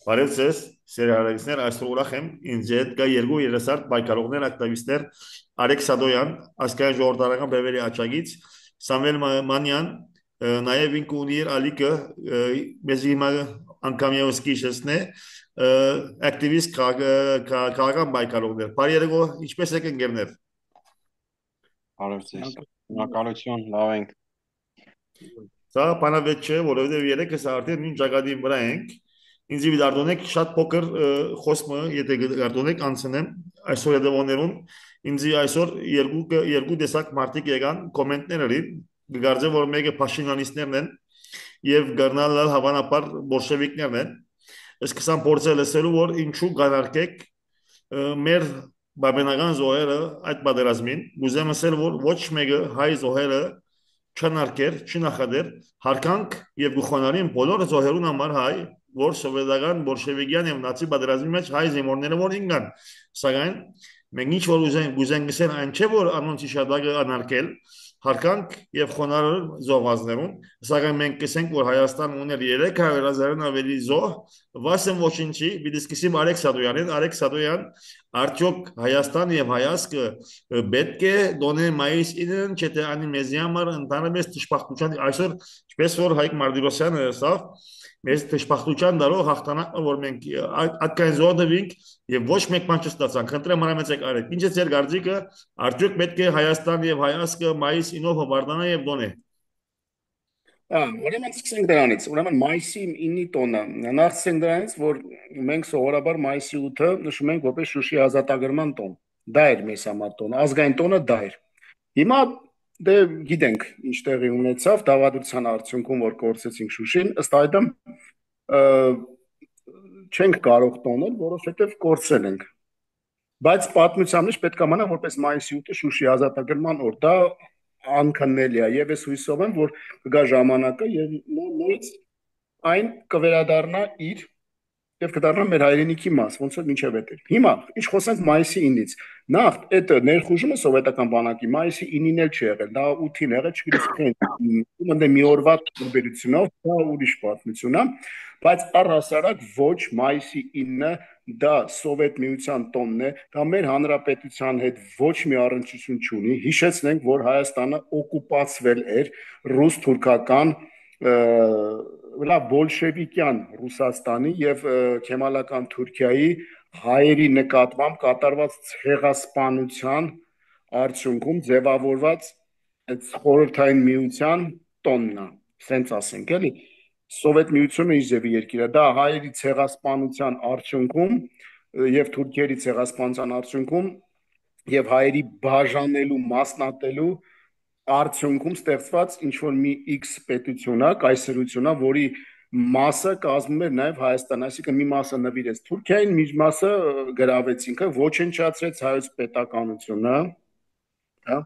Բարև ձեզ, սերհարագիստներ, այսօր ուրախ եմ, ինձ հետ կա երկու երեսարդ պայքարողներ, ակտիվիստներ, Արեգ Սադոյան, ազգային ժողովրդական բևերի աչագից, Սամվել Մանյան, նաև ինք ունի իր ալիքը, մեզ հիմա անգամ եւս կիշեցն է, ակտիվիստ քաղաքական պայքարողներ։ Բարի երեկո, ինչպես եք ընկերներ։ Բարև ձեզ։ Շնորհակալություն, լավ ենք։ Սա բանավեճ չէ, որովհետև երեքս արդեն նույն ճակատին վրա ենք։ Ինձ դարձնեք շատ փոքր խոսքը, եթե դարձնեք անցնեմ այսօր հետևողներուն, ինձ այսօր երկու տեսակ մարդիկ եկան կոմենտներով, գարձե որ մեկը փաշինյանիստներն են եւ գարնալալ հավանաբար բոլշևիկներն են։ Սկսան փորձել լսելու որ ինչու գանարկեք մեր բաբենական զոհերը այդ պատերազմին, ուզեմ ասել որ ոչ մեկը հայ զոհերը չնարկեր, չնախադեր, հարկանք եւ գուխոնարին բոլոր զոհերուն համար հայ, որ սովետական բոլշևիկյան եւ նացի պատերազմի մեջ հայ զինվորները որ ինքան, սակայն մենք ինչ որ ուզենք գսել այն չէ որ անոնց իշադակը անարկել, հարկանք եւ խոնարհ զոհվածներուն, սակայն մենք կսենք որ Հայաստան ուներ 300,000-ն ավելի զոհ, վասն ոչինչի, պիտի սկսեմ Արեգ Սադոյանին, Արեգ Սադոյան, արդյոք Հայաստան եւ հայացքը պետք է դոնե մայիս 9-ին չէ՞ անի մեզի համար ընդհանրապես ճշմարտության այսօր ինչպես որ Հայկ Մարտիրոսյանը ասավ մեզ ճշմարտության դարող հաղթանակը որ մենք այդքան զոհվենք եւ ոչ մեկ բան չստացանք խնդրեմ հարամեցեք արեք ինչ է ձեր գարձիկը արդյոք պետք է Հայաստան եւ հայացքը մայիս 9-ով հվարդանա եւ դոնե Ուրեմն սկսենք դրանից։ Ուրեմն մայիսի 9-ի տոնը։ Նախ սկսենք դրանից, որ մենք սովորաբար մայիսի 8-ը նշում ենք որպես Շուշի ազատագրման տոն։ Դա էր մեզ համար տոնը, ազգային տոնը դա էր։ Հիմա դե գիտենք ինչ տեղի ունեցավ դավադրության արդյունքում, որ կորցեցինք Շուշին, ըստ այդմ չենք կարող տոնել, որովհետև կորցրել ենք։ Բայց պատմության մեջ պետք է մնա որպես մայիսի 8-ը Շուշի ազատագրման օր։ Դա անքննելի է եւ ես հույսով եմ որ կգա ժամանակը եւ նույնիսկ այն կվերադառնա իր եւ կդառնա մեր հայրենիքի մաս ոնց որ մինչեւ այդ էր հիմա ինչ խոսենք մայիսի 9-ից նախ այդ ներխուժումը սովետական բանակի մայիսի 9-ին էլ չի եղել դա 8-ին եղել չգիտես դե մի օրվա տարբերությունով դա ուրիշ պատմություն է բայց առհասարակ ոչ մայիսի 9-ը դա սովետ միության տոնն է, դա մեր հանրապետության հետ ոչ մի առնչություն չունի։ Հիշեցնենք, որ Հայաստանը օկուպացվել էր ռուս-թուրքական բոլշևիկյան Ռուսաստանի եւ քեմալական Թուրքիայի հայերի նկատմամբ կատարված ցեղասպանության արդյունքում ձևավորված այդ խորհրդային միության տոնն է, սենց ասենք, էլի։ Սովետ միությունը իր ձևի երկիր է, դա հայերի ցեղասպանության արդյունքում եւ թուրքերի ցեղասպանության արդյունքում եւ հայերի բաժանելու, մասնատելու արդյունքում ստեղծված ինչ որ մի X պետություն է, կայսրություն է, որի մասը կազմում էր նաեւ Հայաստան, այսինքն մի մասը նվիրեց Թուրքիային, մի մասը գրավեց ինքը, ոչնչացրեց հայոց պետականությունը, հա։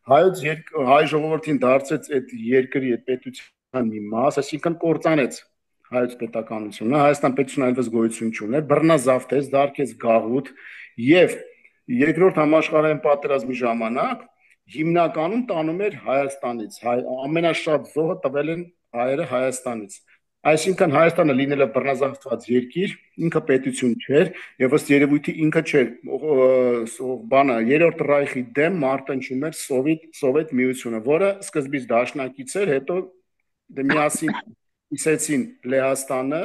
Հայ ժողովրդին դարձեց այդ երկրի այդ պետության մի մաս, այսինքն կործանեց հայոց պետականությունը, Հայաստան պետությունը այլևս գոյություն չուներ, բռնազավթեց, դարձեց գաղութ եւ երկրորդ համաշխարհային պատերազմի ժամանակ հիմնականում տանում էր Հայաստանից, ամենաշատ զոհը տվել են հայերը Հայաստանից։ Այսինքն Հայաստանը լինելը բռնազավթված երկիր, ինքը պետություն չէր եւ ըստ երևույթի ինքը չէր բանը երրորդ ռայխի դեմ մարտնչում էր սովետ միությունը, որը սկզբից դաշնակից էր, հետո դե միասին իսեցին Լեհաստանը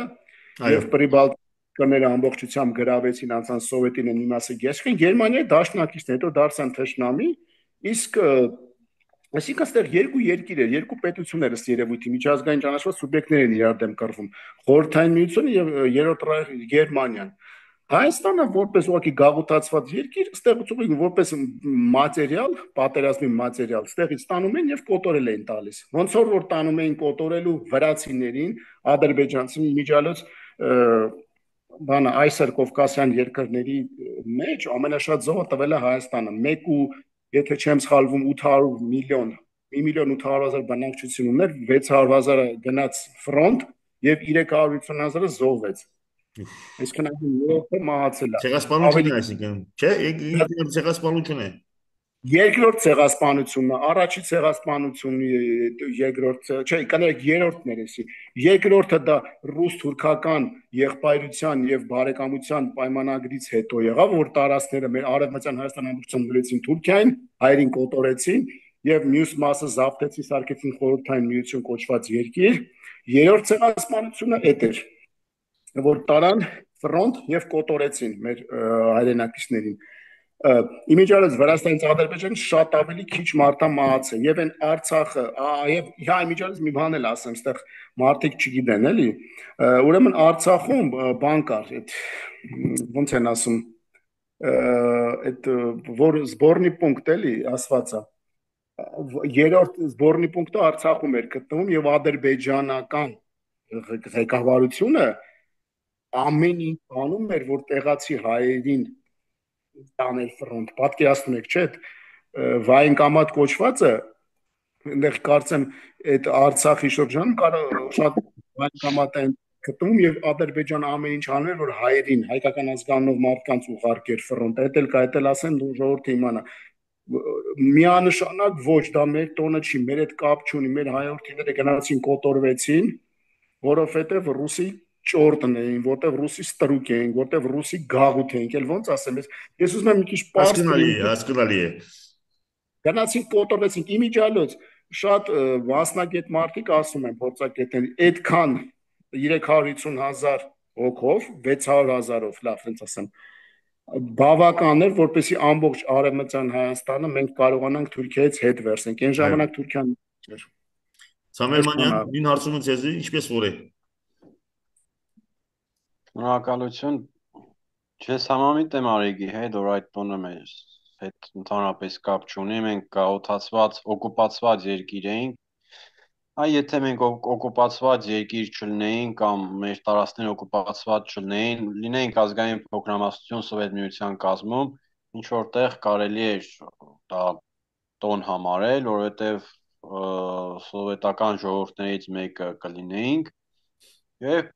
եւ Պրիբալտիկները ամբողջությամբ գրավեցին անցան սովետին մի մասը գեշքին, Գերմանիայի դաշնակիցն հետո դարձան թշնամի, իսկ այսինքն այստեղ երկու երկիր էր, երկու պետություններ ըստ երևույթի միջազգային ճանաչված սուբյեկտներ են իրար դեմ կռվում, Խորհրդային միությունը եւ երրորդ ռայխի Գերմանիան։ Հայաստանը որպես ուղղակի գաղութացված երկիր, ստեղծում որպես մատերիալ, պատերազմի մատերիալ, ստեղից տանում են եւ կոտորել են տալիս։ Ոնց որ տանում էին կոտորելու վրացիներին, ադրբեջանցին իմիջիալոց բանը այսօր Կովկասյան երկրների մեջ ամենաշատ զոհը տվել է Հայաստանը։ 1 ու եթե չեմ սխալվում 800 միլիոն 1,800,000 բնակչություն ուներ, 600,000-ը գնաց ֆրոնտ եւ 350,000-ը զոհվեց։ Այսինքն երրորդը մահացել է։ Ցեղասպանություն է այսինքն, չէ՞, ցեղասպանություն է։ Երկրորդ ցեղասպանությունն է, առաջի ցեղասպանությունը, երկրորդ, չէ, կներեք երրորդն էր էսի։ Երկրորդը դա ռուս-թուրքական եղբայրության եւ բարեկամության պայմանագրից հետո եղավ, որ տարածքները մեր արևմտյան Հայաստան ամբողջությամբ դրեցին Թուրքիային, հայերին կոտորեցին եւ մյուս մասը զավթեցին, սարքեցին խորհրդային միություն կոչված երկիր։ Երրորդ ցեղասպանությունը էդ էր, որ տարան ֆրոնտ եւ կոտորեցին մեր հայրենակիցներին։ Իմիջիալս Վրաստանից Ադրբեջան շատ ավելի քիչ մարդա մահացել եւ այն Արցախը եւ հա իմիջիալս մի բան էլ ասեմ, այստեղ մարդիկ չգիտեն էլի, ուրեմն Արցախում բան կար, այդ ոնց են ասում, այդ որ սբորնի պունկտ էլի ասվածա, երրորդ սբորնի պունկտը Արցախում էր գտնվում եւ ադրբեջանական ղեկավարությունը ամեն ինչ անում էր, որ տեղացի հայերին տանել ֆրոնտ, պատկերացնում եք, չէ՞, վայնկամատ կոչվածը, այնտեղ կարծեմ այդ Արցախի շրջանում շատ վայնկամատ են գտնում եւ Ադրբեջանը ամեն ինչ անել, որ հայերին, հայկական ազգանով մարդկանց ուղարկեր ֆրոնտ, այդ էլ ասեն ժողովուրդը իմանա։ Միանշանակ ոչ, դա մեր տոնը չի, մեր այդ կապ չունի, մեր հայրենիները գնացին կոտորվեցին, որովհետեւ ռուսի ճորտն էին, որտեվ ռուսի ստրուկ էին, որտեվ ռուսի գաղութ էին, ել ոնց ասեմ, ես ուզում եմ մի քիչ պարզ հասկանալի է։ Գնացին կոտորվեցին իմիջիալոց, շատ մասնագետ մարդիկ ասում են, փորձագետներ, այդքան 350,000 հոգով, 600,000-ով, լավ, հենց ասեմ, բավական էր, որպեսզի ամբողջ արևմտյան Հայաստանը մենք կարողանանք Թուրքիայից հետ վերցնենք։ Այն ժամանակ Թուրքիան չէր։ Սամվել Մանյան, ին հարցումը ցեզի, ինչպես որ է։ Շնորհակալություն։ Ես համամիտ եմ Արեգի հետ, որ այդ տոնը մեր հետ ընդհանրապես կապ չունի, մենք գաղութացված, օկուպացված երկիր էինք։ Եթե մենք օկուպացված երկիր չլինեինք կամ մեր տարածքները օկուպացված չլինեին, լինեինք ազգային փոքրամասնություն Սովետ Միության կազմում, ինչ որտեղ կարելի էր դա տոն համարել, որովհետև սովետական ժողովուրդներից մեկը կլինեինք եւ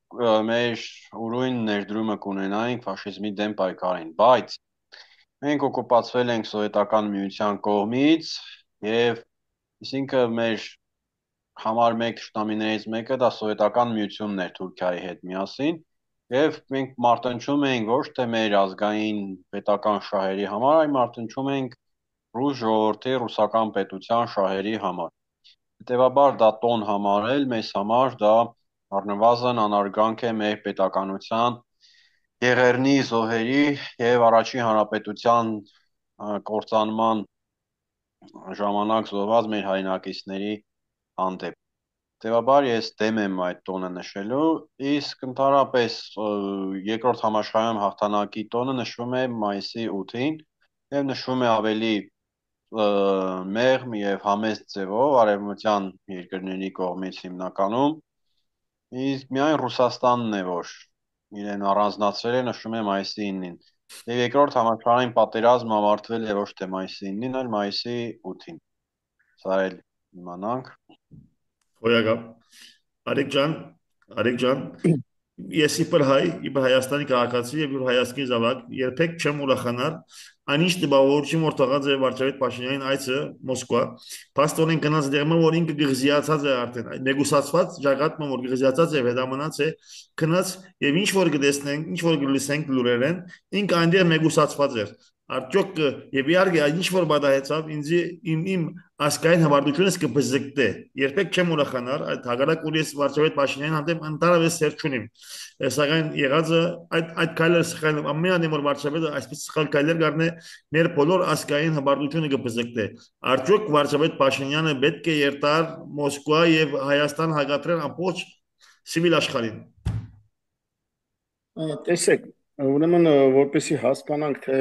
մեր ուրույն ներդրումը կունենայինք ֆաշիզմի դեմ պայքարին, բայց մենք օկուպացվել ենք Սովետական Միության կողմից եւ այսինքն մեր համար մեկ շտամիներից մեկը դա Սովետական Միությունն էր Թուրքիայի հետ միասին եւ մենք մարտնչում էինք ոչ թե մեր ազգային պետական շահերի համար, այլ մարտնչում էինք ռուս ժողովրդի ռուսական պետության շահերի համար։ Հետևաբար դա տոն համարել մեզ համար դա առնվազն անարգանք է մեր պետականության Եղեռնի զոհերի եւ առաջին հանրապետության կործանման ժամանակ զոհված մեր հայրենակիցների հանդեպ։ Հետևաբար ես դեմ եմ այդ տոնը նշելու, իսկ ընդհանրապես երկրորդ համաշխարհային հաղթանակի տոնը նշվում է մայիսի 8-ին եւ նշվում է ավելի մեղմ եւ համեստ ձևով արևմտյան երկրների կողմից հիմնականում, իսկ միայն Ռուսաստանն է, որ իրեն առանձնացրել է, նշվում է մայիսի 9-ին։ Եվ երկրորդ համաշխարհային պատերազմը ավարտվել է ոչ թե մայիսի 9-ին, այլ մայիսի 8-ին։ Սա էլ իմանանք։ Հոյակապ, Արեկ ջան, ես իբր Հայաստանի քաղաքացի եւ Հայաստանի զավակ երբեք չեմ ուրախանալ այնիշ տպավորություն որ թողած է վարչապետ Փաշինյանին այցը Մոսկվա փաստորեն գնաց դերմը որ ինքը գղզիացած է արդեն նեգոսացված ժակատը որ գղզիացած է հետամնաց է գնաց եւ ինչ որ կտեսնենք ինչ որ կլսենք լուրերեն ինքը այնտեղ նեգոսացված էր Արդյոք եւ իհարկե ինչ որ բադահեցավ ինձ իմ ասկային հավարտությունս կբզկտե երբեք չեմ ուրախանալ այդ հագարակ որ ես վարչապետ Փաշինյանին հանդեպ ընդհանրապես սեր չունիմ սակայն եղածը այդ քայլերը սխալ ամենայն որ վարչապետը այսպես սխալ քայլեր գարնե մեր բոլոր ասկային հավարտությունը կբզկտե արդյոք վարչապետ Փաշինյանը պետք է երթար Մոսկվա եւ Հայաստան հագատրել ամբողջ սիվիլ աշխարհին տեսեք Ուրեմն որպեսի հասկանանք թե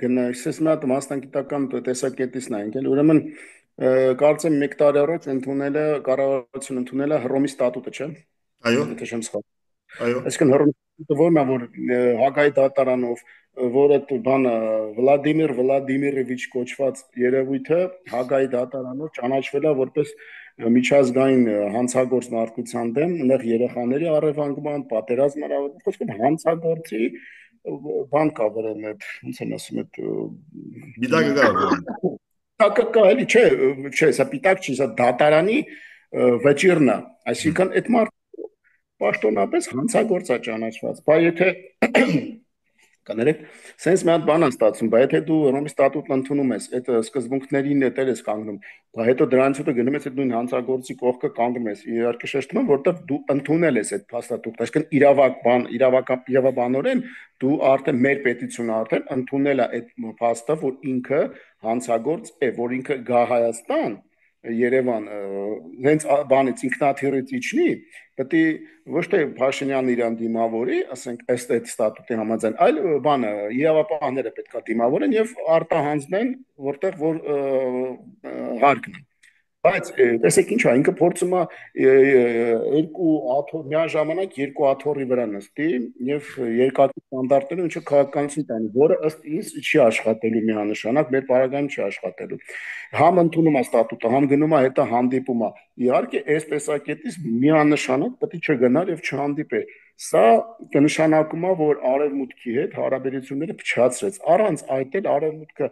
գնացես մի հատ մասնագիտական տեսակետից նայենք էլ ուրեմն կարծեմ 1 տարի առաջ կառավարությունը ընդունել է Հռոմի ստատուտը չէ այո եթե չեմ սխալվում այո այսինքն Հռոմի ստատուտը որն է որ Հագայի դատարանով որը բանը Վլադիմիր Վլադիմիրովիչ կոչված երևույթը Հագայի դատարանով ճանաչվել է որպես միջազգային հանցագործ մարդկության դեմ, այնեղ երեխաների առևանգման, պատերազմի, խոսքով հանցագործի բան կա վրան այդ ոնց են ասում այդ Բիդակը գա որոն։ տակը էլի չէ, սա պիտակ չի, սա դատարանի վճիրն է, այսինքն այդ մարդ պաշտոնապես հանցագործ է ճանաչված։ Բայց եթե կներեք, սենց մի հատ բան է ստացվում, բայց եթե դու Ռոմի ստատուտն ընդունում ես, այդ սկզբունքներին հետեր ես կանգնում, բայց հետո դրանից հետո գնում ես այդ նույն հանցագործի կողքը կանգնում ես, իհարկե շեշտում եմ, որովհետև դու ընդունել ես այդ փաստաթուղթը, այսինքն իրավաբանորեն դու արդեն մեր պետությունը արդեն ընդունել է այդ փաստը, որ ինքը հանցագործ է, որ ինքը գա Հայաստան Երևան հենց բանից ինքնաթիռից իջնի, պետք է ոչ թե Փաշինյանն իրան դիմավորի, ասենք ըստ այդ ստատուտի համաձայն, այլ բանը իրավապահները պետք է դիմավորեն եւ արտահանձնեն, որտեղ որ հարկն է։ Բայց տեսեք ինչ է, ինքը փորձում է երկու աթոռ միաժամանակ երկու աթոռի վրա նստի եւ երկաթի ստանդարտներով ինչը քաղաքականություն տանի, որը ըստ իս չի աշխատելու միանշանակ, մեր պարագայում չի աշխատելու։ Համ ընդունում է ստատուտը, համ գնում է հետո հանդիպում է։ Իհարկե, այս տեսակետից միանշանակ պետք է չգնար եւ չհանդիպեր։ Սա կնշանակում է, որ արևմուտքի հետ հարաբերությունները փչացրեց։ Առանց այդ էլ արևմուտքը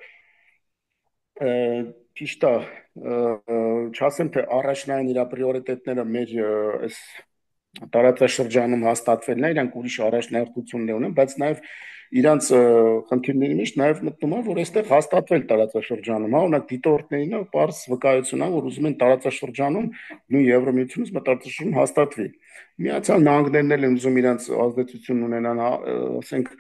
ճիշտ է, չասեմ թե առաջնային իր պրիորիտետները մեր այս տարածաշրջանում հաստատվելն է, իրանք ուրիշ առաջնահերթություններ ունեն, բայց նաև իրանց խնդիրների մեջ նաև մտնում է, որ այստեղ հաստատվել տարածաշրջանում, հա, օրինակ դիտորդներին է պարզ վկայություն է, որ ուզում են տարածաշրջանում նույն Եվրոմիությունից տարածաշրջանում հաստատվի։ Միացյալ Նահանգներն էլ են ուզում իրանց ազդեցություն ունենան, ասենք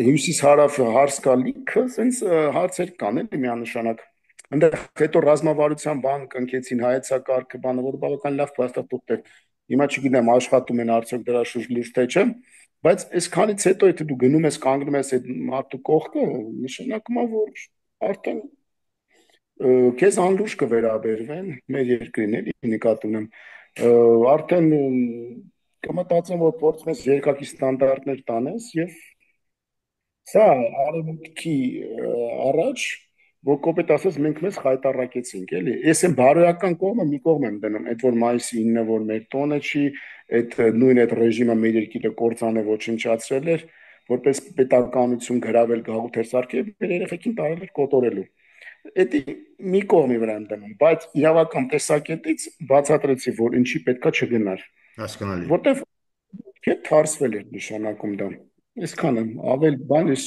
հյուսիս-հարավ հարսկալիքը, sense հարցեր կան էլի միանշանակ։ Այնտեղ հետո ռազմավարության բան կնքեցին հայեցակարգը, բանը որ բավական լավ փաստաթուղթ էր։ Հիմա չգիտեմ աշխատում են արդյոք դրա շուրջ լուրջ թե չէ, բայց այսքանից հետո եթե դու գնում ես կանգնում ես այդ մարդու կողքը, նշանակում է որ արդեն քեզ անլուրջ կվերաբերվեն մեր երկրին էլի նկատի ունեմ արդեն կմտածեմ որ փորձում ես երկակի ստանդարտներ տանես եւ սա արևմուտքի առաջ որ կոպետ ասած մենք մեզ խայտարակեցինք էլի ես եմ բարոյական կողմը մի կողմ եմ դնում այդ որ մայիսի 9-ը որ մեր տոնը չի այդ նույն այդ ռեժիմը մեր երկիրը կործանը ոչնչացրել էր որպես պետականություն գրավել գաղութ էր սարքել մեր երեխեքին տարել էր կոտորելու Էդի մի կողմի վրա եմ դնում, բայց իրավական տեսակետից բացատրեցի, որ ինչի պետքա չգնար, Հասկանալի։ որտեվ թե թարսվել էր նշանակում դա։ Այսքան եմ, ավել բան ես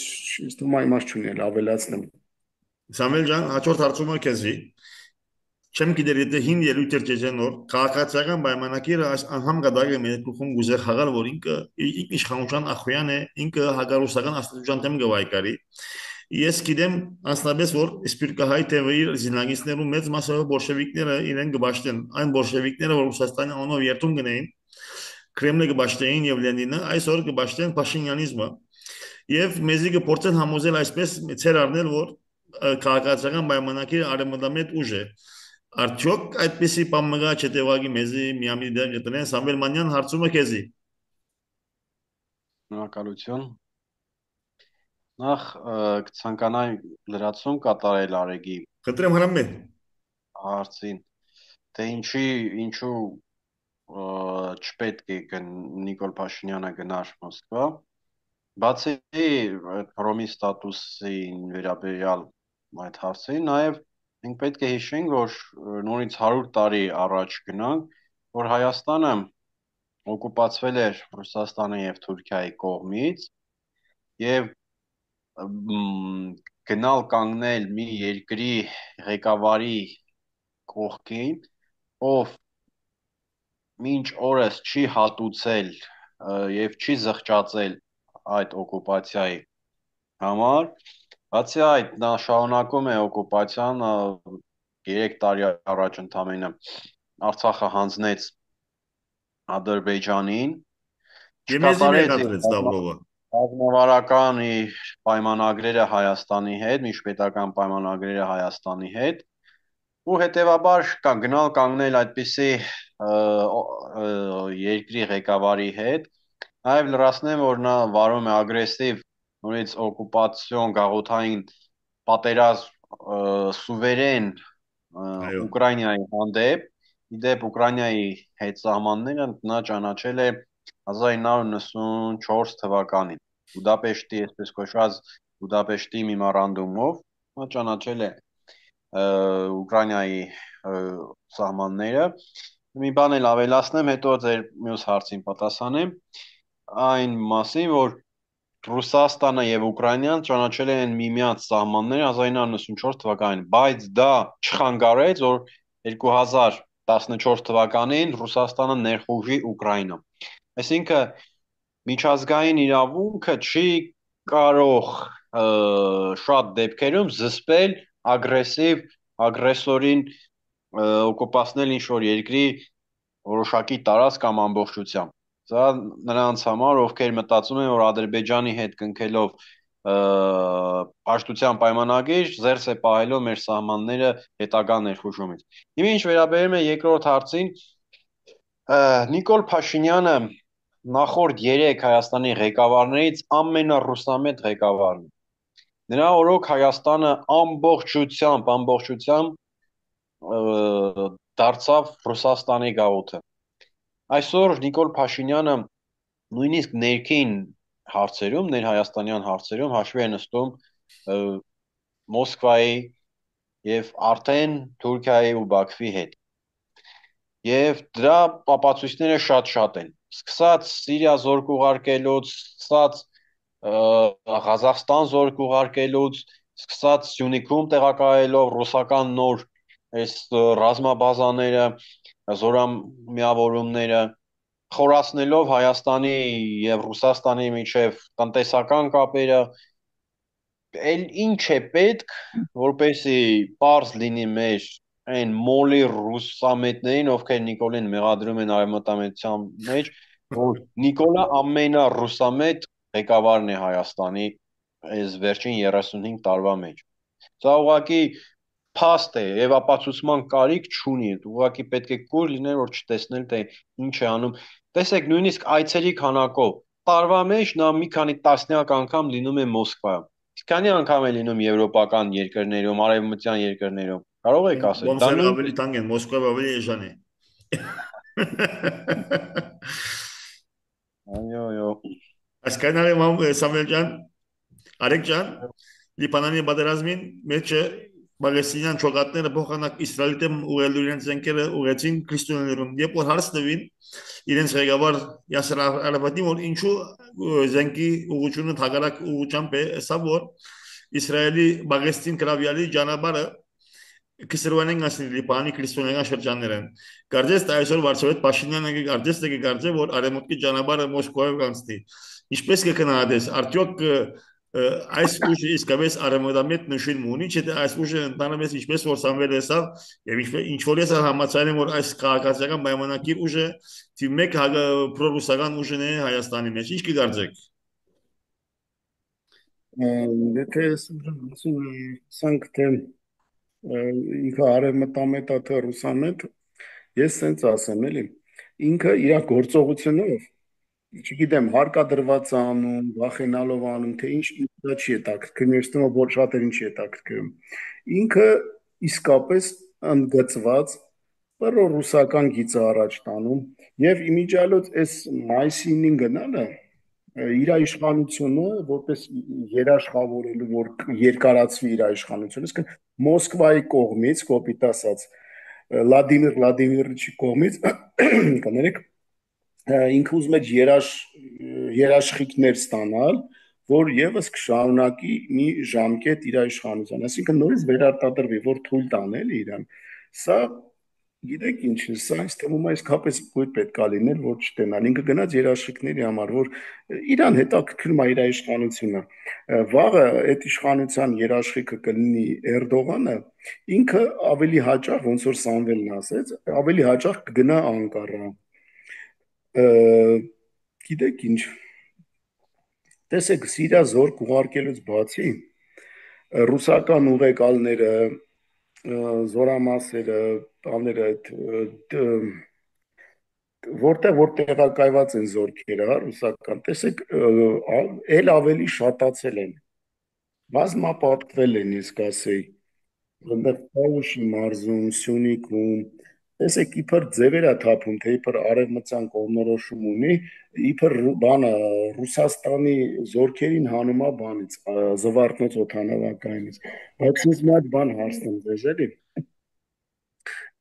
թվում է իմաստ չունի ավելացնեմ։ Սամվել ջան, հաջորդ հարցումը քեզի։ Չեմ գիտեր եթե հին ելույթ էր ջեջենոր, քաղաքացիական պայմանագիրը այս անհամգադակ է մեր գլխում գուզե խաղալ, որ ինքը իշխանության ախոյան է, ինքը հագարուսական աստվածության դեմ գվայկարի։ Ես գիտեմ անձնապես որ սպիրկահայ թևի զինագիստներու մեծ մասը բոլշևիկները իրեն գբաշտեն, այն բոլշևիկները որ Ռուսաստանի անունով երթուն գնային, Կրեմլը գբաշտեին եւ Լենինը այսօր գբաշտեն Փաշինյանիզմը։ Եվ մեզի կփորձեն համոզել այսպես ցեր առնել որ քաղաքացիական պայմանագիրը արևմտամետ ուժ է։ Արդյոք այդպեսի բամգա չտեվագի մեզի միամի դեր գտնեն Սամվել Մանյան հարցումը քեզի։ Շնորհակալություն։ Նախ կցանկանայի լրացում կատարել Արեգի Խնդրեմ հրամեն։ հարցին, թե ինչու չպետք է Նիկոլ Փաշինյանը գնար Մոսկվա, բացի Հռոմի ստատուսին վերաբերյալ այդ հարցին, նաև մենք պետք է հիշենք, որ նորից 100 տարի առաջ գնանք, որ Հայաստանը օկուպացվել էր Ռուսաստանի եւ Թուրքիայի կողմից եւ գնալ կանգնել մի երկրի ղեկավարի կողքին, ով մինչ օրս չի հատուցել եւ չի զղջացել այդ օկուպացիայի համար, բացի այդ նա շարունակում է օկուպացիան 3 տարի առաջ ընդամենը Արցախը հանձնեց Ադրբեջանին, չկատարեց Լավրովը ռազմավարական իր պայմանագրերը Հայաստանի հետ, միջպետական պայմանագրերը Հայաստանի հետ, ու հետևաբար գնալ կանգնել այդպիսի երկրի ղեկավարի հետ, նաև լրացնեմ, որ նա վարում է ագրեսիվ նորից օկուպացիոն գաղութային պատերազմ սուվերեն Ուկրաինայի հանդեպ, իդեպ Ուկրաինայի հետ սահմանները նա ճանաչել է 1994 թվականին։ Բուդապեշտի, այսպես կոչված Բուդապեշտի մեմորանդումով ճանաչել է Ուկրաինայի սահմանները։ Մի բան էլ ավելացնեմ, հետո ձեր մյուս հարցին պատասխանեմ, այն մասին, որ Ռուսաստանը եւ Ուկրաինան ճանաչել են միմյանց սահմանները 1994 թվականին, բայց դա չխանգարեց, որ 2014 թվականին Ռուսաստանը ներխուժի Ուկրաինա։ Այսինքն միջազգային իրավունքը չի կարող շատ դեպքերում զսպել ագրեսորին օկուպացնել ինչ-որ երկրի որոշակի տարածք կամ ամբողջությամբ։ Սա նրանց համար, ովքեր մտածում են, որ Ադրբեջանի հետ կնքելով պաշտության պայմանագիր զերծ է պահելով մեր սահմանները հետագա ներխուժումից։ Հիմա ինչ վերաբերում է երկրորդ հարցին, Նիկոլ Փաշինյանը նախորդ 3 Հայաստանի ղեկավարներից ամենառուսամետ ղեկավարն է։ Նրա օրոք Հայաստանը ամբողջությամբ դարձավ Ռուսաստանի գաղութը։ Այսօր Նիկոլ Փաշինյանը նույնիսկ ներքին հարցերում, ներհայաստանյան հարցերում հաշվի է նստում Մոսկվայի եւ արդեն Թուրքիայի ու Բաքվի հետ։ Եվ դրա ապացույցները շատ են։ Սկսած Սիրիա զորք ուղարկելուց, սկսած Ղազախստան զորք ուղարկելուց, սկսած Սյունիքում տեղակայելով ռուսական նոր այս ռազմաբազաները, զորամիավորումները, խորացնելով Հայաստանի եւ Ռուսաստանի միջև տնտեսական կապերը, էլ ինչ է պետք, որպեսզի պարզ լինի մեր այն մոլի ռուսամետներին, ովքեր Նիկոլին մեղադրում են արևմտամետության մեջ, որ Նիկոլը ամենառուսամետ ղեկավարն է Հայաստանի այս վերջին 35 տարվա մեջ։ Սա ուղղակի փաստ է եւ ապացուցման կարիք չունի։ Ուղղակի պետք է կուր լինել, որ չտեսնել թե ինչ է անում։ Տեսեք, նույնիսկ այցերի քանակով տարվա մեջ նա մի քանի տասնյակ անգամ լինում է Մոսկվայում։ Քանի անգամ է լինում եվրոպական երկրներում, արևմտյան երկրներում։ Կարող եք ասել, դա Բոմսերը նույն ավելի տանգ են, Մոսկվայը ավելի էժան է։ այո։ Այսքան Սամվել ջան, Արեգ ջան, Լիբանանի պատերազմին մեջը Պաղեստինյան ճոգատները փոխանակ Իսրայելի դեմ ուղղելու իրենց զենքերը ուղեցին քրիստոնյաներուն։ Երբ որ հարց տվին իրենց ղեկավար Յասեր Արաֆատին, որ ինչու զենքի ուղղությունը թագարակ ուղղությամբ է, սա որ Իսրայելի Պաղեստին գրավյալի ճանապարհը Քրիստոնեան ասին Լիբանի քրիստոնեական շրջաններն։ Կարծես թե այսօր Վարշավետ Փաշինյանը կարծես թե կարծե որ արևմուտքի ճանապարհը Մոսկվայով կանցնի։ Ինչպես կքննադես, արդյոք այս ուժը իսկապես արևմտամետ նշույլ ունի, չէ՞ թե այս ուժը ընդհանրապես ինչպես որ Սամվել ասավ, եւ ինչ որ ես համաձայն եմ որ այս քաղաքացիական պայմանագիր ուժը թիվ 1 պրոռուսական ուժն է Հայաստանի մեջ։ Ինչ կգարձեք։ Եթե ասենք թե ինքը արևմտամետ է թե ռուսամետ, ես սենց ասեմ, էլի, ինքը իր գործողությունով, չգիտեմ, հարկադրված է անում, վախենալով անում, թե ինչ դա չի հետաքրքրում, ես թվում է որ շատերին չի հետաքրքրում։ Ինքը իսկապես ընդգծված ռուսական գիծը առաջ տանում եւ իմիջիալոց այս մայիսի 9-ին գնալը իր իշխանությունը որպես երաշխավորելու որ երկարացվի իր իշխանությունը, իսկ Մոսկվայի կողմից, կոպիտ ասած, Վլադիմիր Վլադիմիրիչի կողմից կներեք ինքը ուզում է երաշխիքներ ստանալ, որ եւս կշարունակի մի ժամկետ իր իշխանության, այսինքն նորից վերարտադրվի, որ թույլ տանել իրան։ Սա գիտեք ինչ, սա ինձ թվում է իսկապես գույր պետք է լիներ, որ չտենալ։ Ինքը գնաց երաշխիքների համար, որ իրան հետաքրքրում է իր իշխանությունը։ Վաղը այդ իշխանության երաշխիքը կլինի Էրդողանը, ինքը ավելի հաճախ, ոնց որ Սամվելն ասեց, ավելի հաճախ կգնա Անկարա։ Գիտեք ինչ, տեսեք, Սիրիա զորք ուղարկելուց բացի ռուսական ուղեկալները, զորամասերը, բաները այդ որտեղ որ տեղակայված են զորքերը, հա, ռուսական, տեսեք, էլ ավելի շատացել են, բազմապատկվել են, ես կասեի, այնտեղ Պաուշի մարզում, Սյունիքում, Տեսեք, իբր ձևեր է թափում, թե իբր արևմտյան կողմնորոշում ունի, իբր բանը Ռուսաստանի զորքերին հանում է բանից, Զվարթնոց օդանավակայանից։ Բայց ինձ մի հատ բան հարցնեմ ձեզ, էլի։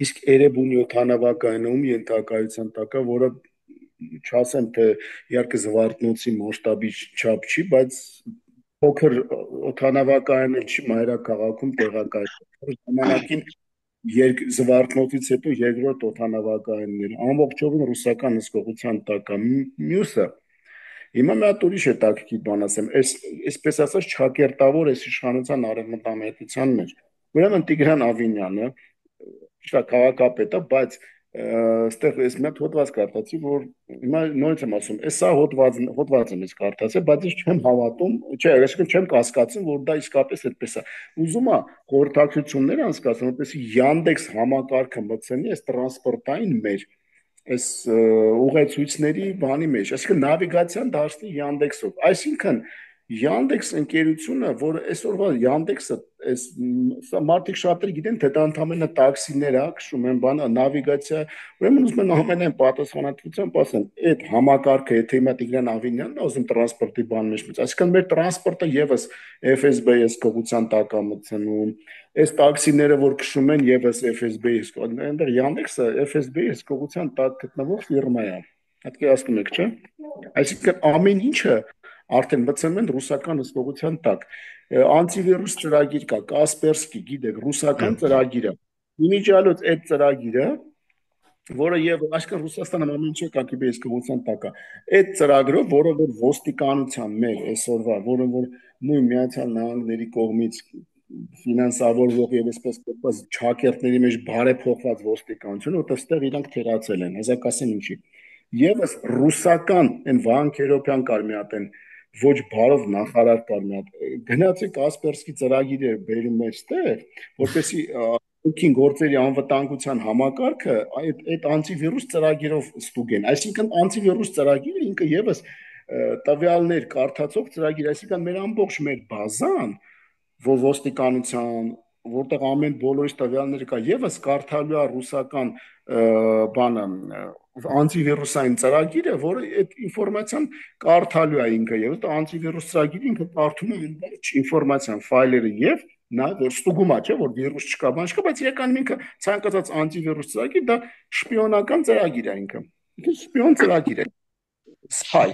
Իսկ Էրեբունի օդանավակայանում ենթակայության տակ է, որը չասեմ, թե իհարկե Զվարթնոցի մասշտաբի չափ չի, բայց փոքր օդանավակայան էլ չի մայրաքաղաքում տեղակայված։ Ժամանակին Զվարթնոցից հետո երկրորդ օդանավակայաններ ամբողջովին ռուսական հսկողության տակ է։ Մյուսը հիմա մի հատ ուրիշ հետաքրքիր բան ասեմ, այսպես ասած ճակերտավոր այս իշխանության արևմտամետության մեջ։ Ուրեմն Տիգրան Ավինյանը ճիշտ է քաղաքապետ է, բայց այստեղ ես մի հատ հոդված կարդացի, որ հիմա նորից եմ ասում, այս սա հոդված եմ ես կարդացել, բայց ես չեմ հավատում, չէ, այսինքն չեմ կասկածում, որ դա իսկապես այդպես է։ Ուզում է խորհրդակցություններ անցկացնել, որպեսզի Yandex համակարգը մտցնի այս տրանսպորտային մեր այս ուղեցույցների բանի մեջ, այսինքն նավիգացիան դարձնի Yandex-ով։ Այսինքն Yandex ընկերությունը, որ այսօրվա Yandex-ը, այս սա մարդիկ շատերը գիտեն, թե դա ընդհանրապես տաքսիներ է, քշում են բանը, նավիգացիա, ուրեմն ուզում են ամենայն պատասխանատվությամբ ասեն, այդ համակարգը, եթե հիմա Տիգրան Ավինյանն է ուզում տրանսպորտի բան մեջ մտցնել, այսինքն մեր տրանսպորտը եւս FSB-ի կողության տակ է մտցնում, այս տաքսիները, որ քշում են եւս FSB-ի, այնտեղ Yandex-ը FSB-ի հսկողության տակ գտնվող ֆիրմա է։ Պատկերացնում եք, չէ՞։ Այսինքն ամեն ինչը արդեն մտցնում են ռուսական հսկողության տակ։ Անտիվիրուս ծրագիր կա, Կասպերսկի, գիտեք, ռուսական ծրագիր է։ Իմիջիալոց այդ ծրագիրը, որը եւ այսքան Ռուսաստանը ամեն ինչը կակիբե հսկողության տակ է։ Այդ ծրագրով, որը որ ոստիկանության մեր այսօրվա, որը որ նույն Միացյալ Նահանգների կողմից ֆինանսավորվող եւ այսպես կոչված ճակերտների մեջ բարեփոխված ոստիկանություն, որտեղ ստեղ իրանք թերացել են, հազակասեն ինչի։ Եվս ռուսական այն Վահան Քերոբյան կար մի հատ, այն ոչ բարով նախարար կար մի հատ։ Գնացի Կասպերսկի ծրագիրը բերում մեջտեղ, որպեսի ուսին գործերի անվտանգության համակարգը այդ անտիվիրուս ծրագիրով ստուգեն։ Այսինքն անտիվիրուս ծրագիրը ինքը եւս տվյալներ կարդացող ծրագիր, այսինքն մեր ամբողջ մեր բազան ոստիկանության, որտեղ ամեն բոլորից տվյալները կա, եւս կարդալու է ռուսական բանը անտիվիրուսային ծրագիրը, որը այդ ինֆորմացիան կարդալու է ինքը եւ դա անտիվիրուս ծրագիրը ինքը կարդում է այնտեղ ինֆորմացիան, ֆայլերը եւ նա որ ստուգում է, չէ, որ վիրուս չկա, բան չկա, բայց իրականում ինքը ցանկացած անտիվիրուս ծրագիր դա շպիոնական ծրագիր է ինքը։ Ինքը շպիոն ծրագիր է, spy։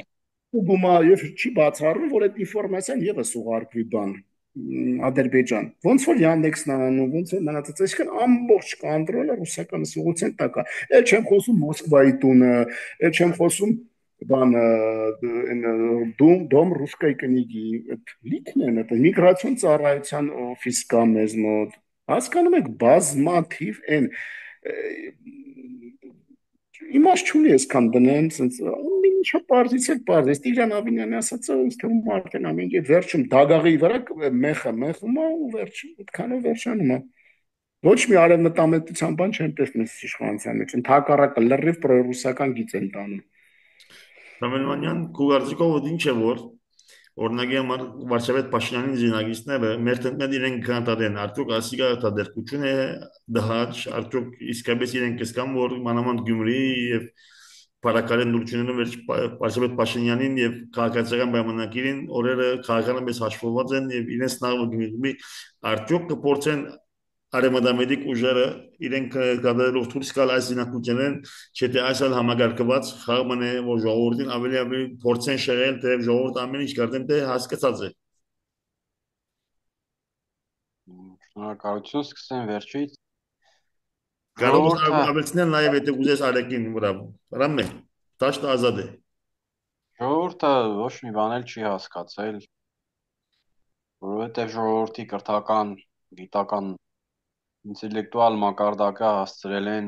Ստուգում է եւ չի բացառում, որ այդ ինֆորմացիան եւս ուղարկվի բան Ադրբեջան։ Ոնց որ Yandex-ն անում, ոնց որ մնացած, այսինքն ամբողջ կոնտրոլը ռուսական սուղության տակ է։ Էլ չեմ խոսում Մոսկվայի տունը, էլ չեմ խոսում բան դոմ ռուսկայ կնիգի, այդ լիքն են, այդ միգրացիոն ծառայության օֆիս կա մեզ մոտ։ Հասկանում եք, բազմաթիվ են իմաստ չունի այսքան դնեն, sense ամեն ինչը բարձից էլ բարձ։ Տիգրան Ավինյանը ասացը, ինձ թվում է արդեն ամեն ինչ վերջում դագաղի վրա մეხում է ու վերջում այդքանով վերջանում է։ Ոչ մի արևմտամետության բան չեմ տեսնում իշխանության մեջ, ընդհակառակը լրիվ պրոռուսական գիծ են տանում։ Ռամելմանյան կուղարձիկով ինչ է որ օրինակի համար վարչապետ Փաշինյանին զինագիստները մեր տնտեն իրենք կանտադեն արդյոք ասիգա դա դերկություն է դահաճ արդյոք իսկապես իրենք կսկան որ մանավանդ Գյումրի եւ Պարակալեն դուրչունենը վերջ վարչապետ Փաշինյանին եւ քաղաքացիական պայմանագիրին օրերը քաղաքական մեծ հաշվված են եւ իրենց նավը արդյոք կփորձեն արեմադամեդիկ ուժերը իրենք կատարելով դուրս գալ այս զինակությունեն չէ թե այսալ համագարկված խաղմն է որ ժողովրդին ավելի փորձեն շեղել թե ժողովուրդ ամեն ինչ կարտեն թե հասկացած է Շնորհակալություն, սկսեմ վերջից։ կարող ես Ժողովուրդը ավելցնել նաև եթե ուզես արեկին վրա ռամե տաշտ ազատ է ժողովուրդը ոչ մի բան էլ չի հասկացել, որովհետև ժողովրդի կրթական, գիտական, ինտելեկտուալ մակարդակը հասցրել են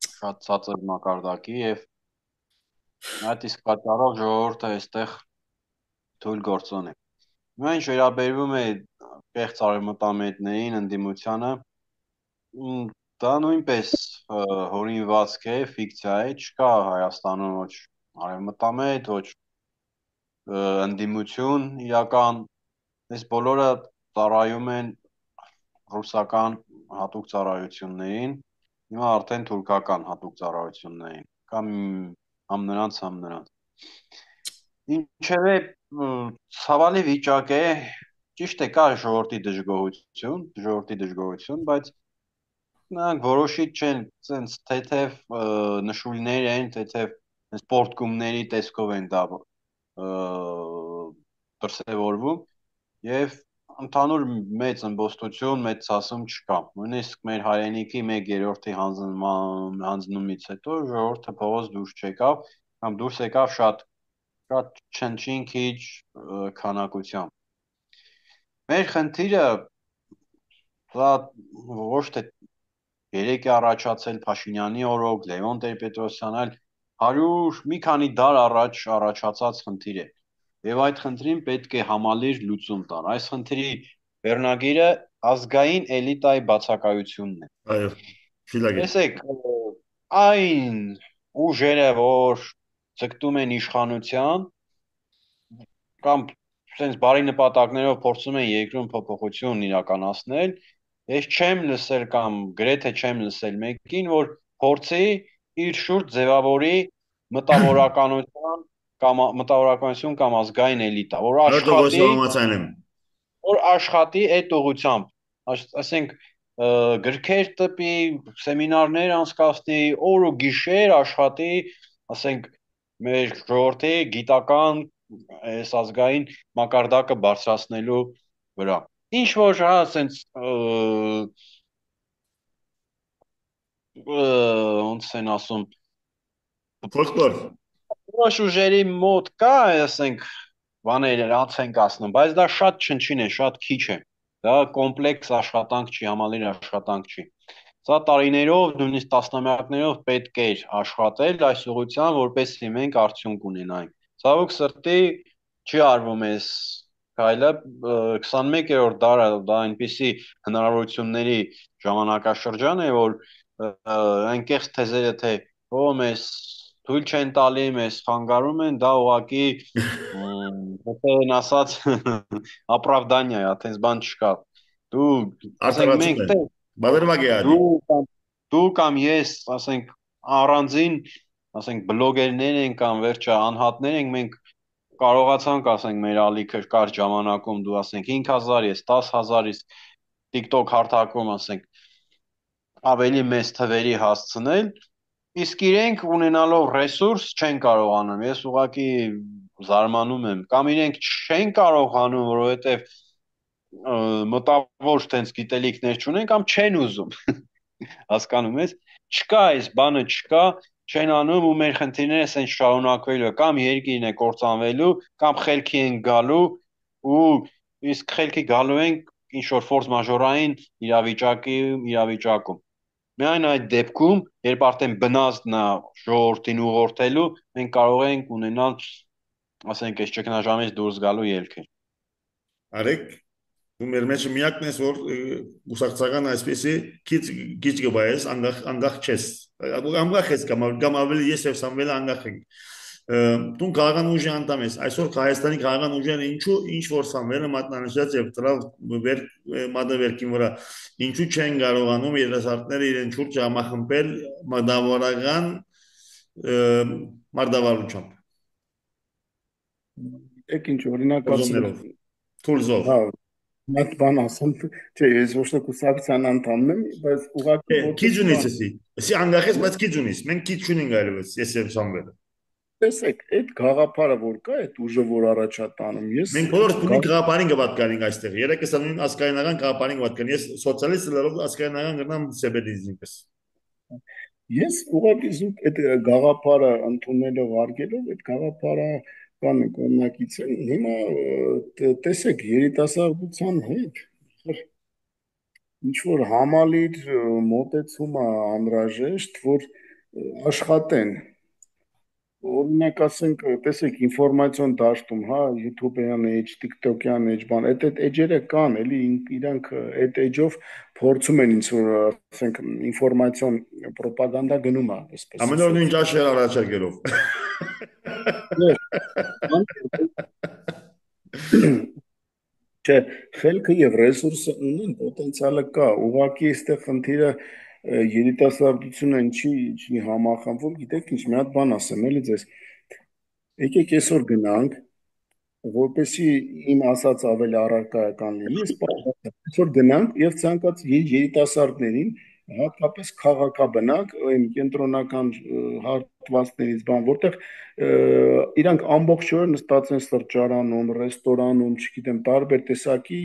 շատ ցածր մակարդակի եւ այդ իսկ պատճառով ժողովուրդը այստեղ թույլ գործոն է։ Հիմա ինչ վերաբերվում է կեղծ արևմտամետներին, ընդդիմությանը, դա նույնպես հորինվածք է, ֆիկցիա է, չկա Հայաստանում ոչ արևմտամետ, ոչ ընդդիմություն իրական, այս բոլորը ծառայում են ռուսական հատուկ ծառայություններին Հիմա արդեն թուրքական հատուկ ծառայություններ են, կամ համ նրանց, համ նրանց։ Ինչևէ, ցավալի վիճակ է, ճիշտ է, կա ժողովրդի դժգոհություն, բայց նրանք որոշիչ չեն, sense թեթև նշույլներ են, թեթև սպորտկումների տեսքով են դա դրսևորվում եւ ընդհանուր մեծ ըմբոստություն, մեծ ցասում չկա։ Նույնիսկ մեր հայրենիքի 1/3-ի հանձնումից հետո ժողովուրդը փողոց դուրս չեկավ, կամ դուրս եկավ շատ չնչին քիչ քանակությամբ։ Մեր խնդիրը դա ոչ թե երեք է առաջացել Փաշինյանի օրոք, Լևոն Տեր-Պետրոսյան, այլ 100 մի քանի դար առաջ առաջացած խնդիր է։ Եվ այդ խնդրին պետք է համալիր լուծում տալ։ Այս խնդրի վերնագիրը ազգային էլիտայի բացակայությունն է։ Այո, շիլագեր։ Տեսեք, այն ուժերը, որ ձգտում են իշխանության կամ sense բարի նպատակներով փորձում են երկրում փոփոխություն իրականացնել, ես չեմ լսել կամ գրեթե չեմ լսել մեկին, որ փորձի իր շուրջ ձևավորի մտավորականություն կամ ազգային էլիտա, որ աշխատի այդ ուղղությամբ, ասենք գրքեր տպի, սեմինարներ անցկացնի, օր ու գիշեր աշխատի, ասենք մեր ժողովրդի գիտական այս ազգային մակարդակը բարձրացնելու վրա։ Ինչ որ հա ասենց ոնց են ասում Ֆոլկլոր Որոշ ուժերի մոտ կա, ասենք, բաներ անց են կասնում, բայց դա շատ չնչին է, շատ քիչ է։ Դա կոմպլեքս աշխատանք չի, համալիր աշխատանք չի։ Սա տարիներով, նույնիսկ տասնամյակներով պետք էր աշխատել այս ուղղությամբ, որպեսզի մենք արդյունք ունենայինք։ Ցավոք սրտի չի արվում այս քայլը 21-րդ դարը դա այնպիսի հնարավորությունների ժամանակաշրջան է, որ այնքեղ թեզերը թե ո մեզ թույլ չեն տալի, մեզ խանգարում են, դա ուղղակի ըստ ասած ապրավդանիա է, այդպես բան չկա։ Դու ասենք մենք դու կամ ես, ասենք առանձին, ասենք բլոգերներ են կամ վերջը անհատներ ենք, մենք կարողացանք, ասենք մեր ալիքը կարճ ժամանակում դու ասենք 5000, ես 10000, իսկ TikTok հարթակում ասենք ավելի մեծ թվերի հասցնել, իսկ իրենք ունենալով ռեսուրս չեն կարողանում։ Ես ուղղակի զարմանում եմ, կամ իրենք չեն կարողանում, որովհետև մտավոր տենց գիտելիքներ չունեն կամ չեն ուզում։ Հասկանում ես, չկա այս բանը, չկա, չեն անում ու մեր խնդիրները ասեն շարունակվելու կամ երկիրն է կործանվելու կամ խելքի են գալու ու իսկ խելքի գալու են ինչ որ ֆորս մաժորային իրավիճակում։ Միայն այդ դեպքում, երբ արդեն բնազդն է ժողովրդին ուղղորդելու, մենք կարող ենք ունենալ, ասենք, այս ճգնաժամից դուրս գալու ելքեր։ Արեք, ու մեր մեջ միակն ես, որ ուսակցական այսպեսի քիչ գբայես, անգախ չես։ Անգախ ես կամ ավելի ես եւ Սամվելը անգախ ենք։ Դու քաղաքական ուժի անդամ ես։ Այսօր Հայաստանի քաղաքական ուժերը ինչ որ Սամվելը մատնանշած եւ դրավ մատավերքին վրա ինչու չեն կարողանում երիտասարդները իրեն շուրջ համախմբել մտավորական մարտավարությամբ։ Եք ինչ օրինակ ասեմ Թուրզով։ հա Այդ բան ասեմ, չէ, ես ոչ թե կուսակցության անդամն եմ, բայց ուղղակի քիչ ունես էսի։ Էսի անգախ ես, բայց քիչ ունես։ Մենք քիչ չունենք այլևս, ես եւ Սամվելը։ Տեսեք, այդ գաղափարը որ կա, այդ ուժը որ առաջա տանում, ես մենք բոլորս ունենք գաղափարին գվատկանենք այստեղ։ Երեքս նույն ասկայնական գաղափարին գվատկան։ Ես սոցիալիստ լրով ասկայնական գրնամ սեբեդիզմպես։ Ես ուղղակի զուտ այդ գաղափարը ընդունելով արգելով, այդ գաղափարը կան կողմնակից են։ Հիմա տեսեք երիտասարդության հետ ինչ որ համալիր մոտեցում է անհրաժեշտ, որ աշխատեն։ Օրինակ ասենք, տեսեք ինֆորմացիոն դաշտում, հա, YouTube-յան էջ, TikTok-յան էջ, բան, այդ էջերը կան, էլի իրանք այդ էջով փորձում են ինչ որ ասենք ինֆորմացիոն ռոպագանդա գնում է, այսպես։ Ամեն օր նույն ճաշեր առաջարկելով։ Չէ, խելքը եւ ռեսուրսը ունեն, պոտենցիալը կա, ուղղակի այստեղ խնդիրը երիտասարդությունը ինչի համախմբվում, գիտեք ինչ, մի հատ բան ասեմ էլի ձեզ։ Եկեք այսօր գնանք, որպեսի իմ ասած ավելի առարկայական լինի, այսօր գնանք եւ ցանկացած երիտասարդներին, հատկապես քաղաքաբնակ, այն կենտրոնական հատվածներից բան, որտեղ իրանք ամբողջ օրը նստած են սրճարանում, ռեստորանում, չգիտեմ, տարբեր տեսակի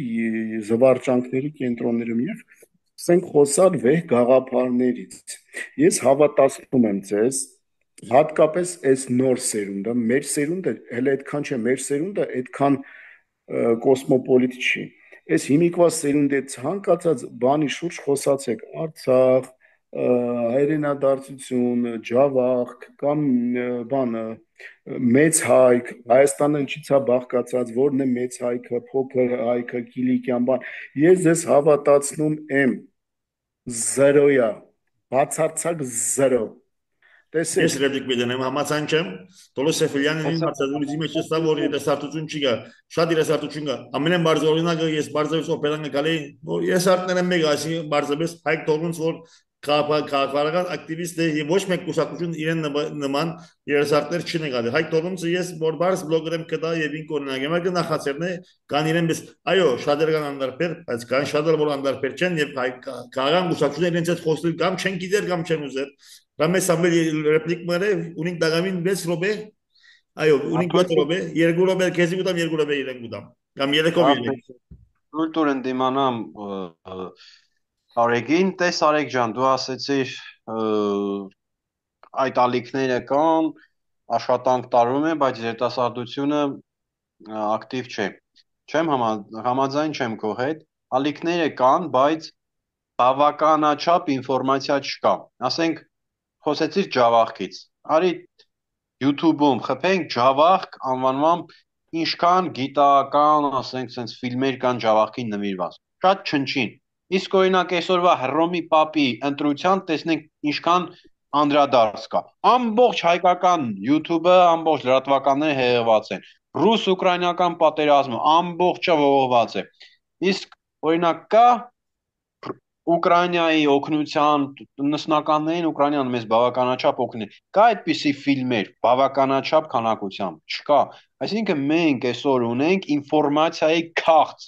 զվարճանքների կենտրոններում եւ ասենք խոսալ վեհ գաղափարներից։ Ես հավատացնում եմ ձեզ, հատկապես այս նոր սերունդը, մեր սերունդը, հələ այդքան չէ, մեր սերունդը այդքան կոսմոպոլիտ չի։ Այս հիմիկվա սերունդի ցանկացած բանի շուրջ խոսացեք, Արցախ, հայրենադարձություն, ջավախք կամ բանը մեծ հայք, Հայաստանը ինչից է բաղկացած, որն է մեծ հայքը, փոքր հայքը, Կիլիկյան բան։ Ես ձեզ հավատացնում եմ, զրոյա, բացարձակ զրո։ Ես ռեդիկ բիդենեմ համացան չեմ, Տոլոս Սեֆիլյանին իմ հարցադրույցի մեջ էստա, որ երիտասարդություն չի գա, շատ երիտասարդություն գա։ Ամենեն բարձր օրինակը ես բարձրից օպերան գալի, որ երիտասարդները մեկ ասի բարձրապես Հայկ Թորմունց, որ քաղաքական ակտիվիստ է եւ ոչ մեկ կուսակցություն իրեն նման երիտասարդներ չի նկատի։ Հայկ Թորմունցը ես որ բարձ բլոգեր եմ կտա եւ ինք օրինակ եմ նախացերն է կան իրեն այո շատ երգան անդարբեր, բայց կան շատ որ անդարբեր չեն եւ քաղաքական կուսակցությունները իրենց հետ խոսել կամ չեն գիտեր կամ չեն ուզեր Ռամես ամբեր ռեպլիկ մերը ունին դագամին 6 րոպե այո ունին 7 րոպե 2 րոպե քեզի գուտամ 2 րոպե իրեն գուտամ կամ 3 րոպե Կուլտուրեն դիմանամ Արեգին տես Արեգ ջան դու ասեցիր այդ ալիքները կան աշխատանք տարվում է բայց երիտասարդությունը ակտիվ չէ չեմ համաձայն չեմ քո հետ ալիքները կան բայց բավականաչափ ինֆորմացիա չկա ասենք խոսեցիր ջավախքից արի YouTube-ում խփենք ջավախք անվանմամբ ինչքան գիտական ասենք sense ֆիլմեր կան ջավախքին նվիրված շատ չնչին իսկ օրինակ այսօրվա Հռոմի Պապի ընտրության տեսնենք ինչքան անդրադարձ կա ամբողջ հայկական YouTube-ը ամբողջ լրատվականները հեղեղված են ռուս-ուկրաինական պատերազմը ամբողջը ողողված է իսկ օրինակ կա Ուկրաինայի օգնության նսնականներին Ուկրաինան մեզ բավականաչափ օգնել։ Կա այդպիսի ֆիլմեր բավականաչափ քանակությամբ, չկա։ Այսինքն մենք այսօր ունենք ինֆորմացիայի քաղց։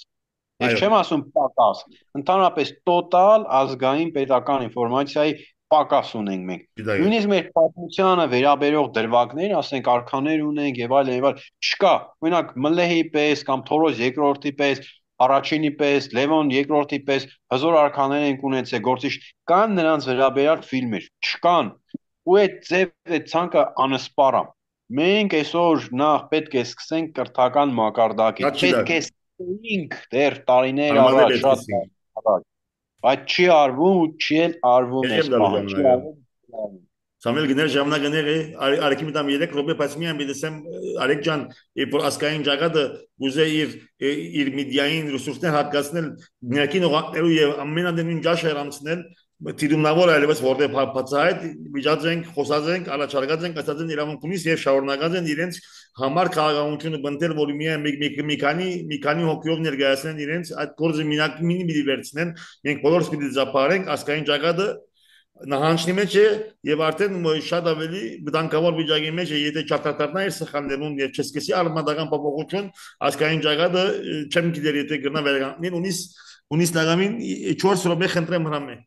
Ես չեմ ասում պակաս, ընդհանրապես տոտալ ազգային պետական ինֆորմացիայի պակաս ունենք մենք։ Նույնիսկ մեր պատմությանը վերաբերող դրվագներ, ասենք արքաներ ունենք եւ այլն, չկա։ Օրինակ Մլեհի պես կամ Թորոս երկրորդի պես Առաջինի պես, Լևոն երկրորդի պես հզոր արքաներ ենք ունեցել, գործիչ կան նրանց վերաբերյալ ֆիլմեր, չկան։ Ու այդ ձև այդ ցանկը անսպառ է։ Մենք այսօր նախ պետք է սկսենք կրթական մակարդակից, պետք է սկսենք դեռ տարիներ առաջ շատ առաջ։ Բայց չի արվում ու չի արվում այս բանը։ Սամվել գներ ժամանակները արեքի մտամ 3 րոպե բայց միայն դեսեմ Արեկ ջան երբ որ ասկային ճակատը գուզե իր մեդիային ռեսուրսներ հատկացնել ներքին օղակներու եւ ամենադեմին ջաշեր ամցնել դիտումնավոր այլևս որտեղ բացահայտ վիճած ենք խոսած ենք առաջարկած ենք ասած են իրավունքունից եւ շարունակած են իրենց համար քաղաքականությունը բնտել որ մի քանի հոգիով ներկայացնեն իրենց այդ գործը մինի վերցնեն մենք բոլորս պիտի զապարենք ասկային ճակատը նահանջնի մեջ է եւ արդեն շատ ավելի վտանգավոր վիճակի մեջ է եթե չարտարտանայր սխալներուն եւ չսկսի արմատական փոփոխություն ասկային ճակատը չեմ գիտեր եթե գրնա վերանին ունիս նագամին 4 րոպե խնդրեմ հրամե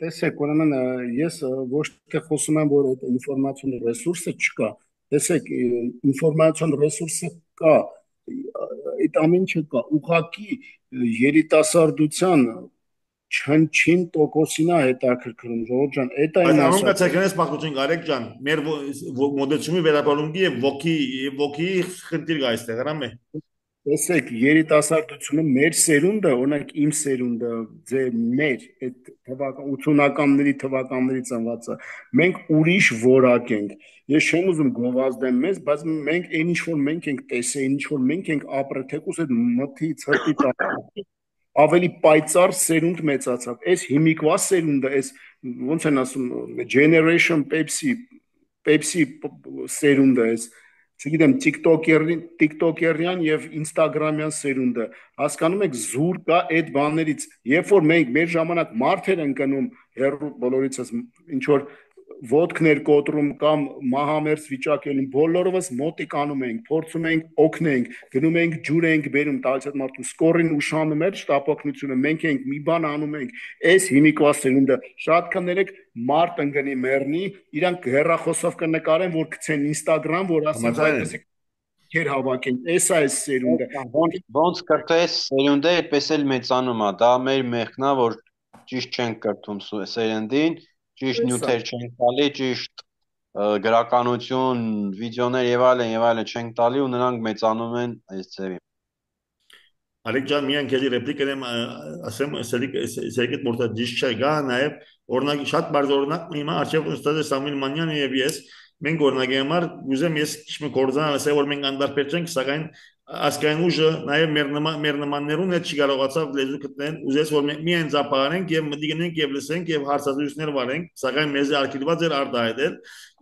տեսեք ուրեմն ես ոչ թե խոսում եմ որ այդ ինֆորմացիոն ռեսուրսը չկա տեսեք ինֆորմացիոն ռեսուրսը կա այդ ամեն ինչ կա ուղղակի երիտասարդության չնչին տոկոսին է հետաքրքրում ժողովուրդ ջան այդ այն ասած բայց ցեքնես պատմություն Արեկ ջան մեր մոդելչումի վերաբերումի եւ ոգի խնդիր կա այստեղ հրամե տեսեք երիտասարդությունը մեր սերունդը օրինակ իմ սերունդը ձեր մեր այդ 80-ականների թվականների ծնվածը մենք ուրիշ որակ ենք ես չեմ ուզում գովազդեմ մեզ բայց մենք այն ինչ որ մենք ենք տեսել ինչ որ մենք ենք ապրել թեկուզ այդ մթի ցրտի ավելի պայծառ սերունդ մեծացավ այս հիմիկվա սերունդը այս ոնց են ասում generation Pepsi սերունդը այս չգիտեմ, TikToker-յան եւ Instagram-յան սերունդը, հասկանում եք, զուր կա այդ բաներից, երբ որ մենք մեր ժամանակ մարդ էր ընկնում հերու բոլորիցս ինչ որ ոտքներ կոտրում կամ մահամերձ վիճակելում, բոլորովս մոտիկ անում ենք, փորձում ենք օգնենք, գնում ենք ջուր ենք բերում, տալիս այդ մարդուն սկորին ուշանում էր շտապօգնությունը, մենք ենք մի բան անում ենք, այս հիմիկվա սերունդը շատ կներեք մարդ ընկնի մեռնի, իրանք հեռախոսով կնկարեն, որ գցեն Instagram, որ ասեն, Համաձայն բայց եմ։ էս քեր հավաքեն, էս է այս սերունդը։ Ոնց կրտես սերունդը այդպես էլ մեծանում է, դա մեր մեղքն է, որ ճիշտ չենք կրթում սերնդին, ճիշտ Էս է։ նյութեր չենք տալի, ճիշտ գրականություն, վիդեոներ եւ այլն չենք տալի ու նրանք մեծանում են այս ձևի։ Ալեք ջան, միան քեզի ռեպլիկա եմ ասեմ, սերիկետ մորտա դիշ չէ, գա նաև օրինակ շատ բարձ օրինակ հիմա արչև ուստադ Սամվել Մանյանը եւ ես մենք օրինակի համար ուզեմ ես քիչ մի կորզան ասել որ մենք անդարբեր չենք, սակայն ասկայն ուժը նաև մեր նմաններուն հետ չի կարողացավ լեզու գտնել, ուզես որ մենք միայն զապարենք եւ մտիգնենք եւ լսենք եւ հարցազրույցներ վարենք, սակայն մեզ արգելված էր արտահայտել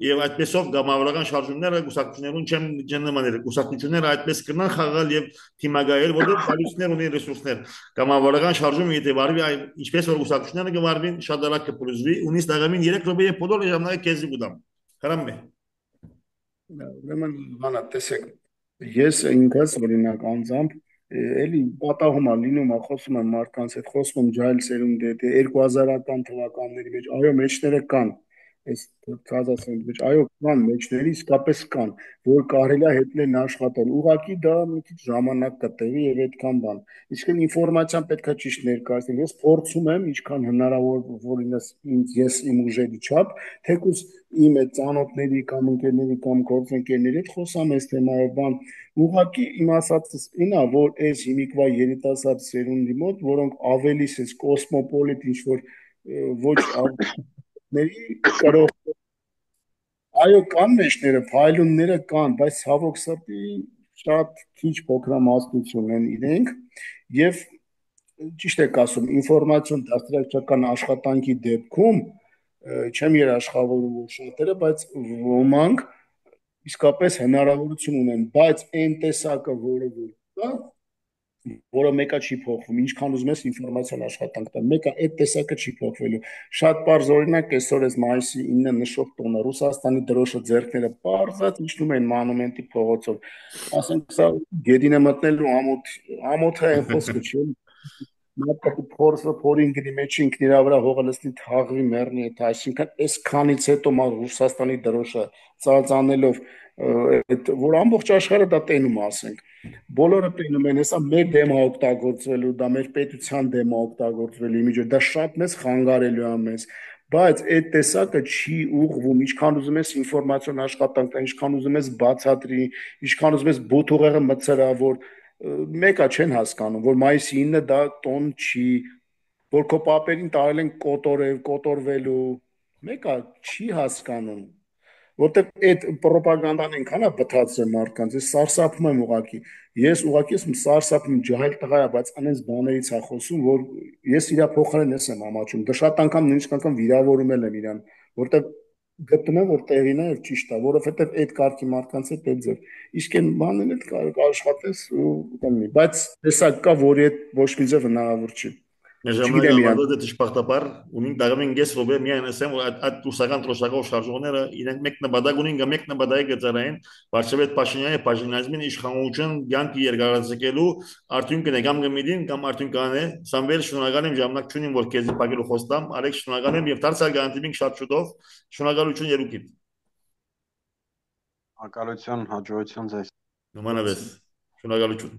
եւ այդպեսով գամավորական շարժումները գուսակցություններուն չեն նմանել, գուսակցությունները այդպես կնան խաղալ եւ թիմագայել, որտեղ գալուստներ ունի ռեսուրսներ։ Կամավորական շարժումը եթե վարվի ինչպես որ գուսակցությունները կվարվին, շատ արագ կփլուզվի, ունի ստագամին 3 րոպե բոլոր ժամանակը քեզի գուտամ։ Հրամե։ Ուրեմն բանա տեսեք, ես ինքս օրինակ անձամբ էլի պատահում է լինում է խոսում եմ մարդկանց հետ, խոսում եմ ջահել սերունդի հետ 2000-ական թվականների մեջ, այո, մեջները կան, այս ցածասերունդի մեջ, այո, կան մեջները իսկապես կան, որ կարելի է հետներն աշխատել, ուղղակի դա մի քիչ ժամանակ կտևի եւ այդքան բան, իսկ ինֆորմացիան պետքա ճիշտ ներկայացնել, ես փորձում եմ ինչքան հնարավոր որ ես իմ ուժերի չափ, թեկուզ իմ այդ ծանոթների կամ ընկերների կամ գործընկերների հետ խոսամ այս թեմայով բան ուղղակի իմ ասածս ինա որ այս հիմիկվա երիտասարդ սերունդի մոտ որոնք ավելի sense կոսմոպոլիտ ինչ որ ոչ ների կարող այո կան մեջները փայլունները կան բայց ցավոք սրտի շատ քիչ փոքրամասնություն են իրենք եւ ճիշտ եք ասում ինֆորմացիոն դաստրակցական աշխատանքի դեպքում չեմ երաշխավորում որ շատերը բայց ոմանք իսկապես հնարավորություն ունեն, բայց այն տեսակը, որը որ կա, որը մեկը չի փոխվում, ինչքան ուզում ես ինֆորմացիոն աշխատանք տա, մեկը այդ տեսակը չի փոխվելու։ Շատ པարզ օրինակ այսօր էս մայիսի 9-ը նշող տոնը Ռուսաստանի դրոշը ձեռքները པարզած իջնում են Մանումենտի փողոցով։ Ասենք սա գեդինը մտնելու ամոթ է այն խոսքը չի։ Մարդը փորձը փորին գնի մեջ ինքն իր վրա հողը լցնի թաղվի մեռնի այդ այսինքն այս քանից հետո մա Ռուսաստանի դրոշը ծածանելով այդ որ ամբողջ աշխարհը դա տենում է ասենք բոլորը տենում են հեսա մեր դեմ է օգտագործվելու դա մեր պետության դեմ է օգտագործվելու իմիջը դա շատ մեծ խանգարելու է մեզ բայց այդ տեսակը չի ուղղվում ինչքան ուզում ես ինֆորմացիոն աշխատանք տա ինչքան ուզում ես բացատրի ինչքան ուզում ես բոթուղեղը մցրա որ մեկը չեն հասկանում որ մայիսի 9-ը դա տոն չի որ քո պապերին տարել են կոտորվելու մեկը չի հասկանում որտեվ այդ ռոպագանդան այնքան է բթացել մարդկանց, ես սարսափում եմ ուղակի։ Ես ուղակի եմ սարսափում ջահել տղա է, բայց անենց բաներից է խոսում, որ ես իրա փոխարեն ես եմ ամաչում։ Դա շատ անգամ նույնիսկ անգամ վիրավորումել եմ իրան, որտեվ գտնում եմ որ տեղին է եւ ճիշտ է, որովհետեւ այդ կարգի մարդկանց հետ այդ ձև։ Իսկ այն բանն էլ կարող աշխատես ու կլինի, բայց տեսակ կա, որի հետ ոչ մի ձև հնարավոր չի։ Մեր ժամանակ Չգիտեմ իրան։ ավարտած է դժբախտաբար ունին դաղմին գես ռոբե միայն ասեմ որ այդ ռուսական տրոշակով շարժողները իրենք մեկ նպատակ ունին կամ մեկ նպատակի գծարային Վարշավետ Փաշինյանի Փաշինյանի իշխանություն ցանկի երկարաձգելու արդյունքն է կամ գմիդին կամ արդյունքն է Սամվել շնորհակալ եմ ժամանակ չունիմ որ քեզի փակելու խոստամ Ալեքս շնորհակալ եմ եւ դարձյալ գանտիմինք շատ շուտով շնորհակալություն երուկիդ Ակալություն, հաջողություն ձեզ։ նմանապես շնորհակալություն